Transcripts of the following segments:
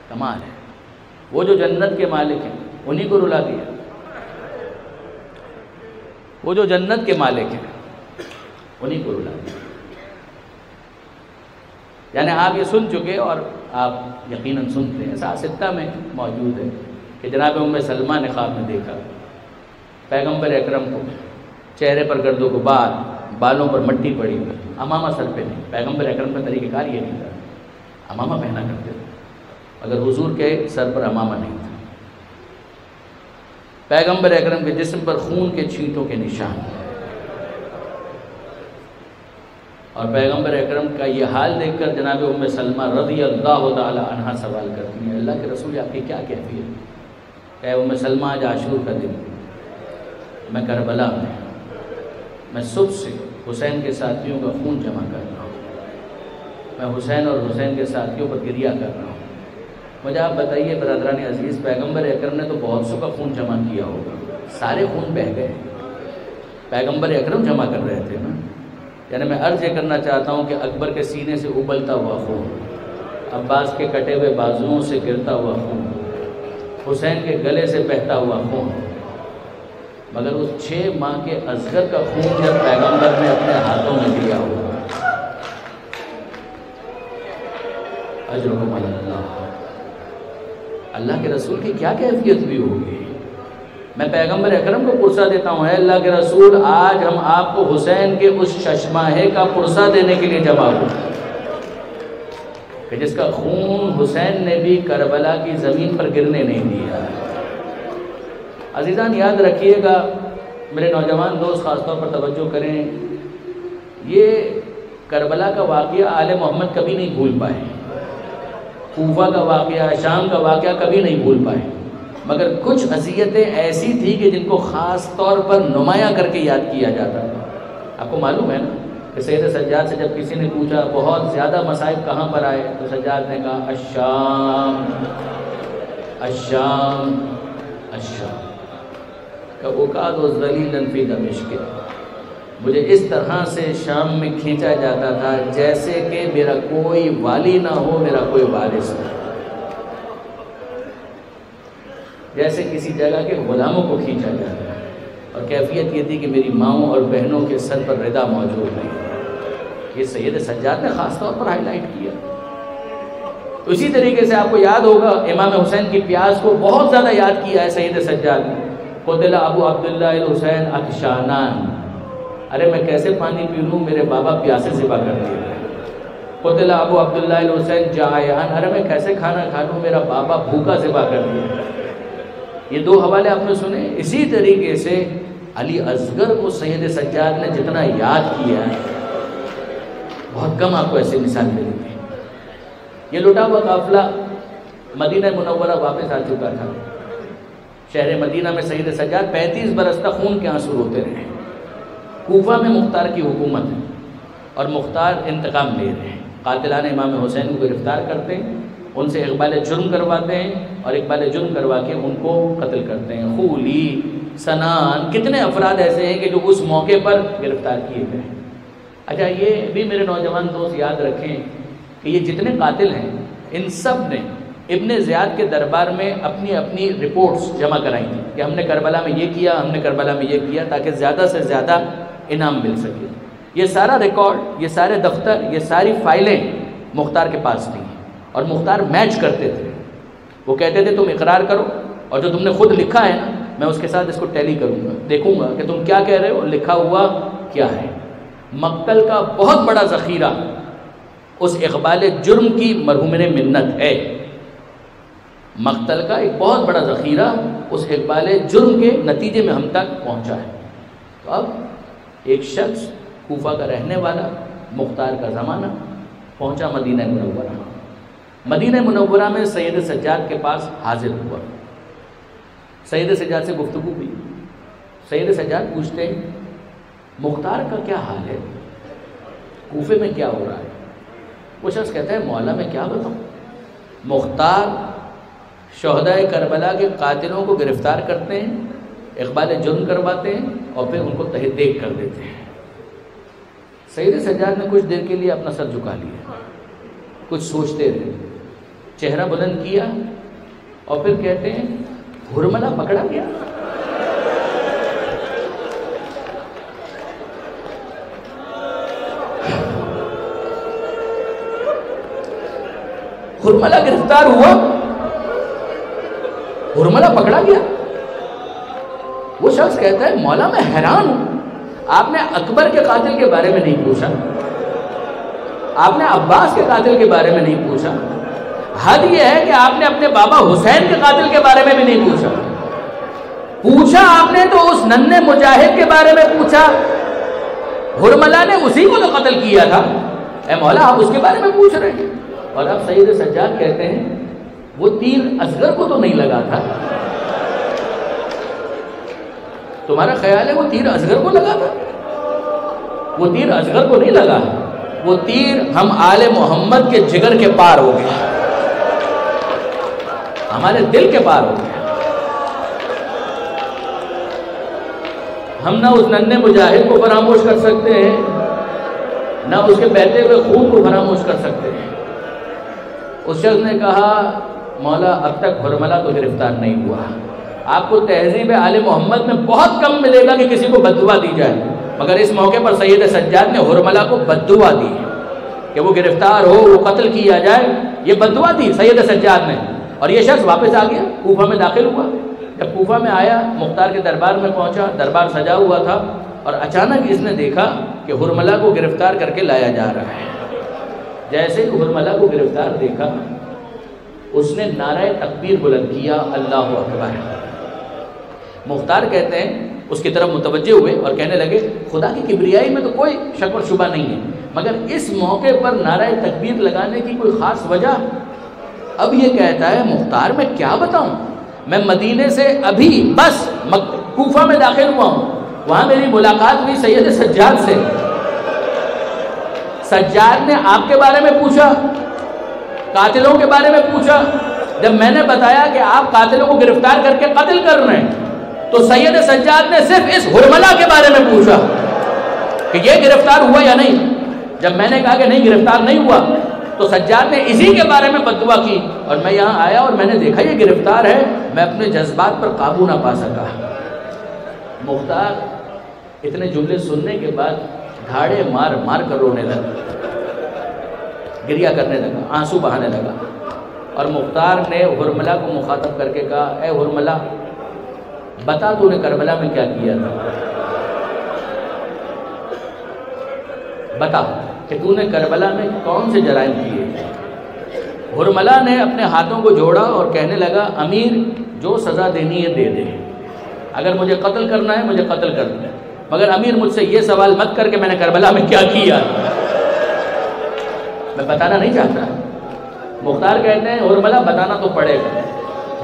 کمال ہے. وہ جو جنت کے مالک ہیں انہی کو رلا دیا. وہ جو جنت کے مالک ہیں انہی کو رلا دیا. یعنی آپ یہ سن چکے اور آپ یقیناً سنتے ہیں. ایسا ستہ میں موجود ہے کہ جناب ام سلمہ نے خواب میں دیکھا پیغمبر اکرم کو چہرے پر گرد و غبار، بالوں پر مٹی پڑی ہوئی، امامہ سر پہ نہیں. پیغمبر اکرم کا طریقہ کار یہ نہیں تھا، امامہ پہنا کرتے تھے، اگر حضور کے سر پر امامہ نہیں تھا. پیغمبر اکرم کے جسم پر خون کے چھینٹوں کے نشان، اور پیغمبر اکرم کا یہ حال دیکھ کر جناب ام سلمہ رضی اللہ تعالی عنہا سوال کرتی ہیں، اللہ کے رسول آپ کی کیا کیفیت؟ اے ام سلمہ آج عاشور کا دن، میں کربلا میں صبح سے حسین کے ساتھیوں کا خون جمع کر رہا ہوں، میں حسین اور حسین کے ساتھیوں پر گریہ کر رہا ہوں. مجھے آپ بتائیے برادران عزیز، پیغمبر اکرم نے تو بہت سو کا خون جمع کیا ہوگا، سارے خون بہہ گئے، پیغمبر اکرم جمع کر رہے تھے نا. یعنی میں عرض یہ کرنا چاہتا ہوں کہ اکبر کے سینے سے ابلتا ہوا خون، عباس کے کٹے ہوئے بازوؤں سے گرتا ہوا خون، حسین کے گلے سے بہتا ہوا خون، مگر اس 6 ماہ کے اصغر کا خون جب پیغمبر نے اپنے ہاتھوں میں دیا ہوا، اجرکم علی اللہ، اللہ کے رسول کی کیا کیفیت بھی ہوگی. میں پیغمبر اکرم کو پرسہ دیتا ہوں، اے اللہ کے رسول آج ہم آپ کو حسین کے اس ششماہے کا پرسہ دینے کے لیے جمع ہوئے کہ جس کا خون حسین نے بھی کربلا کی زمین پر گرنے نہیں دیا. عزیزان یاد رکھیے گا، میرے نوجوان دوست خاص طور پر توجہ کریں، یہ کربلا کا واقعہ آل محمد کبھی نہیں بھول پائے، کوفہ کا واقعہ، شام کا واقعہ کبھی نہیں بھول پائے، مگر کچھ اذیتیں ایسی تھیں کہ جن کو خاص طور پر نمایاں کر کے یاد کیا جاتا تھا. آپ کو معلوم ہے نا کہ سید سجاد سے جب کسی نے پوچھا بہت زیادہ مصائب کہاں پر آئے، تو سجاد نے کہا الشام الشام الشام. کأوقات ذلیلا فی دمشق، مجھے اس طرح سے شام میں کھینچا جاتا تھا جیسے کہ میرا کوئی والی نہ ہو، میرا کوئی وارث نہ ہو، جیسے کسی جگہ کے غلاموں کو کھینچا جاتا ہے. اور کیفیت یہ تھی کہ میری ماؤں اور بہنوں کے سر پر ردا موجود نہیں. یہ سید سجاد نے خاص طور پر ہائی لائٹ کیا. تو اسی طریقے سے آپ کو یاد ہوگا امام حسین کی پیاس کو بہت زیادہ یاد کیا ہے سید سجاد نے. قتل ابو عبداللہ الحسین عطشانان، ارے میں کیسے پانی پی لوں، میرے بابا پیاسے ذبح کر دیے. قتل ابو عبداللہ الحسین جائعان، ارے میں کیسے کھانا کھا لوں، میرا بابا بھوکا ذبح کر دیا. یہ 2 حوالے آپ نے سنے. اسی طریقے سے علی اصغر کو سید سجاد نے جتنا یاد کیا ہے، بہت کم آپ کو ایسی مثال ملتی ہے. یہ لٹا ہوا قافلہ مدینہ منورہ واپس آ چکا تھا. شہر مدینہ میں سید سجاد 35 برس تک خون کے آنسو روتے رہے. کوفہ میں مختار کی حکومت ہے اور مختار انتقام لے رہے ہیں. قاتلان امام حسین کو گرفتار کرتے ہیں، ان سے اقبال جرم کرواتے ہیں اور اقبال جرم کروا کے ان کو قتل کرتے ہیں. خولی، سنان، کتنے افراد ایسے ہیں کہ جو اس موقع پر گرفتار کیے گئے ہیں. اچھا یہ بھی میرے نوجوان دوست یاد رکھیں کہ یہ جتنے قاتل ہیں ان سب نے ابن زیاد کے دربار میں اپنی اپنی رپورٹس جمع کرائی تھیں کہ ہم نے کربلا میں یہ کیا، ہم نے کربلا میں یہ کیا، تاکہ زیادہ سے زیادہ انعام مل سکے. یہ سارا ریکارڈ، یہ سارے دفتر، یہ ساری فائلیں مختار کے پاس تھیں اور مختار میچ کرتے تھے. وہ کہتے تھے تم اقرار کرو اور جو تم نے خود لکھا ہے نا میں اس کے ساتھ اس کو ٹیلی کروں گا، دیکھوں گا کہ تم کیا کہہ رہے ہو، لکھا ہوا کیا ہے. مقتل کا بہت بڑا ذخیرہ اس اقبال جرم کی مرحوم منت ہے. مقتل کا ایک بہت بڑا ذخیرہ اس اقبال جرم کے نتیجے میں ہم تک پہنچا ہے. تو اب ایک شخص کوفہ کا رہنے والا، مختار کا زمانہ، پہنچا مدینہ منورہ. مدینہ منورہ میں سید سجاد کے پاس حاضر ہوا. سید سجاد سے گفتگو ہوئی. سید سجاد پوچھتے ہیں مختار کا کیا حال ہے، کوفے میں کیا ہو رہا ہے. وہ شخص کہتا ہے مولا میں کیا بتاؤں، مختار شہدائے کربلا کے قاتلوں کو گرفتار کرتے ہیں، اقبال جرم کرواتے ہیں اور پھر ان کو تہ دیگ کر دیتے ہیں. سید سجاد نے کچھ دیر کے لیے اپنا سر جھکا لیا، کچھ سوچتے رہے. چہرہ بلند کیا اور پھر کہتے ہیں ہرملہ پکڑا گیا۔ ہرملہ گرفتار ہوا، ہرملہ پکڑا گیا۔ وہ شخص کہتا ہے مولا میں حیران ہوں، آپ نے اکبر کے قاتل کے بارے میں نہیں پوچھا، آپ نے عباس کے قاتل کے بارے میں نہیں پوچھا، حد یہ ہے کہ آپ نے اپنے بابا حسین کے قاتل کے بارے میں بھی نہیں پوچھا، پوچھا آپ نے تو اس ننھے مجاہد کے بارے میں پوچھا، ہرملہ نے اسی کو تو قتل کیا تھا، اے مولا آپ اس کے بارے میں پوچھ رہے ہیں۔ اور اب سید سجاد کہتے ہیں وہ تیر اصغر کو تو نہیں لگا تھا، تمہارا خیال ہے وہ تیر اصغر کو لگا تھا؟ وہ تیر اصغر کو نہیں لگا، وہ تیر ہم آل محمد کے جگر کے پار ہو گیا، ہمارے دل کے پار ہو گیا۔ ہم نہ اس ننھے مجاہد کو فراموش کر سکتے ہیں، نہ اس کے بہتے ہوئے خون کو فراموش کر سکتے ہیں۔ اس شخص نے کہا مولا اب تک ہرملہ تو گرفتار نہیں ہوا، آپ کو تہذیب آل محمد میں بہت کم ملے گا کہ کسی کو بددعا دی جائے، مگر اس موقع پر سید سجاد نے ہرملہ کو بددعا دی کہ وہ گرفتار ہو، وہ قتل کیا جائے، یہ بددعا دی سید سجاد نے۔ اور یہ شخص واپس آ گیا، کوفہ میں داخل ہوا۔ جب کوفہ میں آیا، مختار کے دربار میں پہنچا، دربار سجا ہوا تھا، اور اچانک اس نے دیکھا کہ ہرملہ کو گرفتار کر کے لایا جا رہا ہے۔ جیسے ہرملہ کو گرفتار دیکھا، اس نے نعرہ تکبیر بلند کیا، اللہ اکبر۔ مختار کہتے ہیں اس کی طرف متوجہ ہوئے اور کہنے لگے خدا کی کبریائی میں تو کوئی شک و شبہ نہیں ہے، مگر اس موقع پر نعرہ تکبیر لگانے کی کوئی خاص وجہ؟ اب یہ کہتا ہے مختار میں کیا بتاؤں، میں مدینے سے ابھی بس کوفہ میں داخل ہوا ہوں، وہاں میری ملاقات ہوئی سید سجاد سے، سجاد نے آپ کے بارے میں پوچھا، قاتلوں کے بارے میں پوچھا، جب میں نے بتایا کہ آپ قاتلوں کو گرفتار کر کے قتل کر رہے ہیں تو سید سجاد نے صرف اس ہرملہ کے بارے میں پوچھا کہ یہ گرفتار ہوا یا نہیں۔ جب میں نے کہا کہ نہیں گرفتار نہیں ہوا تو سجاد نے اسی کے بارے میں بددعا کی، اور میں یہاں آیا اور میں نے دیکھا یہ گرفتار ہے، میں اپنے جذبات پر قابو نہ پا سکا۔ مختار اتنے جملے سننے کے بعد دھاڑے مار مار کر رونے لگا، گریہ کرنے لگا، آنسو بہانے لگا، اور مختار نے ہرملہ کو مخاطب کر کے کہا اے ہرملہ بتا تو نے کربلا میں کیا کیا تھا، بتا کہ تو نے کربلا میں کون سے جرائم کیے تھے۔ ہرملہ نے اپنے ہاتھوں کو جوڑا اور کہنے لگا امیر جو سزا دینی ہے دے دے، اگر مجھے قتل کرنا ہے مجھے قتل کر دے، مگر امیر مجھ سے یہ سوال مت کر کہ میں نے کربلا میں کیا کیا، میں بتانا نہیں چاہتا۔ مختار کہتے ہیں ہرملہ بتانا تو پڑے گا۔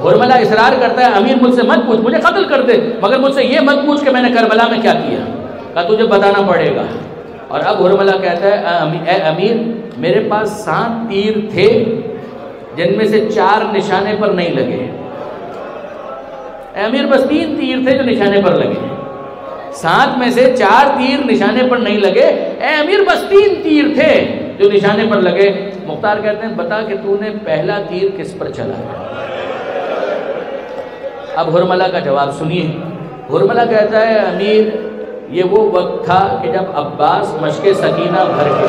ہرملہ اصرار کرتا ہے امیر مجھ سے مت پوچھ، مجھے قتل کر دے، مگر مجھ سے یہ مت پوچھ کہ میں نے کربلا میں کیا کیا، کہا تجھے بتانا پڑے گا۔ اور اب ہرملہ کہتا ہے اے امیر میرے پاس 7 تیر تھے جن میں سے 4 نشانے پر نہیں لگے، اے امیر بس 3 تیر تھے جو نشانے پر لگے، 7 میں سے 4 تیر نشانے پر نہیں لگے، اے امیر بس 3 تیر تھے جو نشانے پر لگے۔ مختار کہتے ہیں بتا کہ تو نے پہلا تیر کس پر چلایا۔ اب ہرملہ کا جواب سنیے۔ ہرملہ کہتا ہے امیر یہ وہ وقت تھا کہ جب عباس مشق سکینہ بھر کے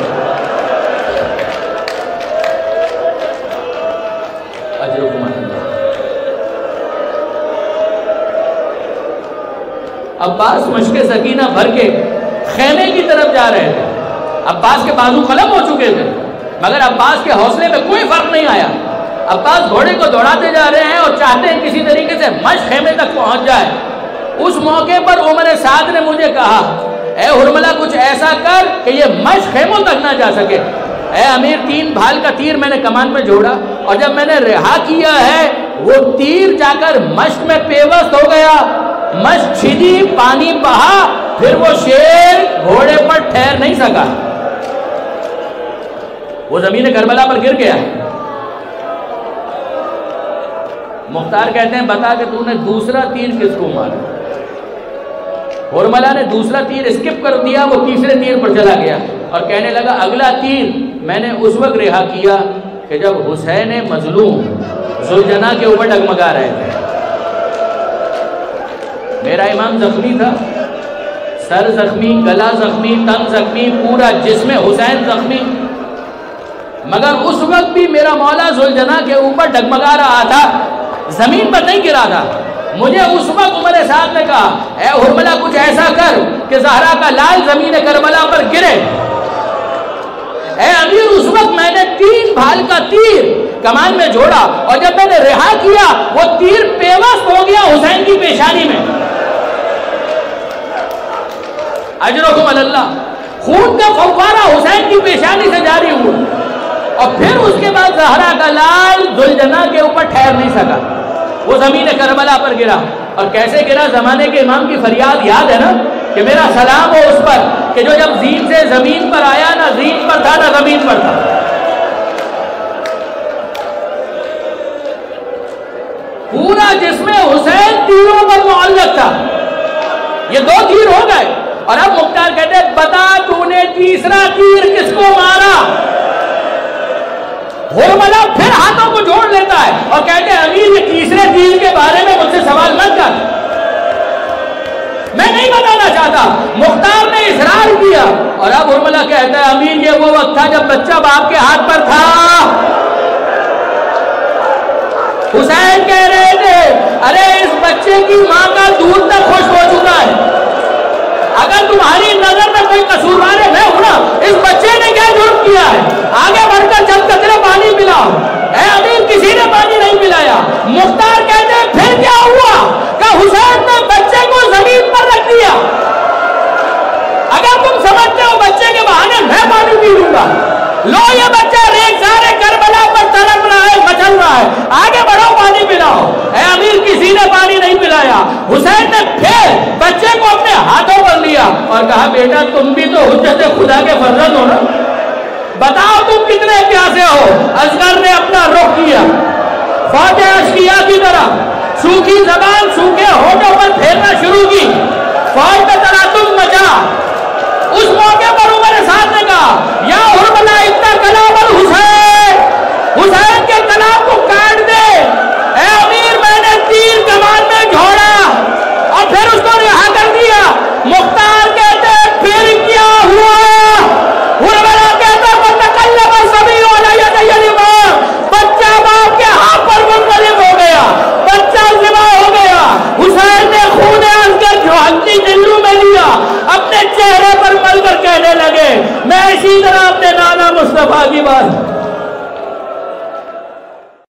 اجرکم اللہ، عباس مشق سکینہ بھر کے خیمے کی طرف جا رہے تھے، عباس کے بازو قلم ہو چکے تھے، مگر عباس کے حوصلے میں کوئی فرق نہیں آیا۔ عباس گھوڑے کو دوڑاتے جا رہے ہیں اور چاہتے ہیں کسی طریقے سے مشق خیمے تک پہنچ جائے۔ اس موقع پر عمر سعد نے مجھے کہا اے ہرملہ کچھ ایسا کر کہ یہ مشق خیموں تک نہ جا سکے۔ اے امیر 3 بھال کا تیر میں نے کمان میں جوڑا اور جب میں نے رہا کیا ہے وہ تیر جا کر مشق میں پیوست ہو گیا، مشق چھدی، پانی بہا، پھر وہ شیر گھوڑے پر ٹھہر نہیں سکا، وہ زمین کربلا پر گر گیا۔ مختار کہتے ہیں بتا کہ تو نے دوسرا تیر کس کو مارا۔ ہرملہ نے دوسرا تیر اسکپ کر دیا، وہ تیسرے تیر پر چلا گیا اور کہنے لگا اگلا تیر میں نے اس وقت رہا کیا کہ جب حسین مظلوم ذوالجناح کے اوپر ڈگمگا رہے تھے، میرا امام زخمی تھا، سر زخمی، گلا زخمی، تن زخمی، پورا جسم حسین زخمی، مگر اس وقت بھی میرا مولا ذوالجناح کے اوپر ڈگمگا رہا تھا، زمین پر نہیں گرا تھا۔ مجھے اس وقت عمر صاحب نے کہا اے حرملہ کچھ ایسا کر کہ زہرا کا لال زمین کربلا پر گرے۔ اے امیر اس وقت میں نے 3 بھال کا تیر کمان میں جوڑا اور جب میں نے رہا کیا وہ تیر پیوست ہو گیا حسین کی پیشانی میں۔ اجرکم اللہ، خون کا فوارہ حسین کی پیشانی سے جاری ہوا اور پھر اس کے بعد زہرا کا لال ذوالجناح کے اوپر ٹھہر نہیں سکا، وہ زمین کربلا پر گرا۔ اور کیسے گرا؟ زمانے کے امام کی فریاد یاد ہے نا کہ میرا سلام ہو اس پر کہ جو جب زین سے زمین پر آیا نہ زین پر تھا نہ زمین پر تھا۔ پورا جسم حسین تیروں پر معلق تھا، یہ 2 تیر ہو گئے اور اب مختار کہتے ہیں بتا تو نے تیسرا تیر کس کو مارا؟ حرملہ پھر ہاتھوں کو جوڑ لیتا ہے اور کہتے ہیں امیر یہ تیسرے تیر کے بارے میں مجھ سے سوال مت کر، میں نہیں بتانا چاہتا۔ مختار نے اصرار کیا اور اب حرملہ کہتا ہے امیر یہ وہ وقت تھا جب بچہ باپ کے ہاتھ پر تھا۔ حسین کہہ رہے تھے ارے اس بچے کی ماں کا دودھ تک خشک ہو چکا ہے، اگر تمہاری نظر میں کوئی قصوروار ہے میں ہوں نا، اس بچے نے کیا جرم کیا ہے؟ آگے بڑھ کر چند قطرے پانی پلاؤ۔ اے امیر کسی نے پانی نہیں پلایا۔ مختار کہتے ہیں پھر کیا ہوا کہ حسین نے بچے کو زمین پر رکھ دیا۔ اگر تم سمجھتے ہو بچے کے بہانے میں پانی پی لوں گا، لو یہ بچہ ریگزار کربلا پر تڑپ رہا ہے، مچل رہا ہے، آگے بڑھو پانی پلاؤ۔ اے امیر کسی نے پانی نہیں پلایا۔ حسین نے پھر بچے کو اپنے ہاتھوں پر لیا اور کہا بیٹا تم بھی تو حجت خدا کے فرزند ہو نا، بتاؤ تم کتنے پیاسے ہو۔ اصغر نے اپنا رخ کیا فاتح اشقیاء کی طرح، سوکھی زبان سوکھے ہونٹوں پر پھیرنا شروع کی، فوج میں تراتم مچا۔ اس موقع پر عمر سعد نے کہا یا حرملہ اتنا کلام الحسین، حسین کے کلام کو کاٹ دے۔ اے امیر میں نے تیر کمان میں جھوڑا اور پھر اس کو رہا کر دیا۔ مختار کہتے پھر کیا ہوا؟ حرملہ کہتا فتقلب الصبی علی یدی الامام، بچہ باپ کے ہاتھ پر منقلب ہو گیا، بچہ ذبح ہو گیا۔ حسین نے خون اصغر جو ہنسی دلو میں لیا، اپنے چہرے پر مل کر کہنے لگے میں اسی طرح اپنے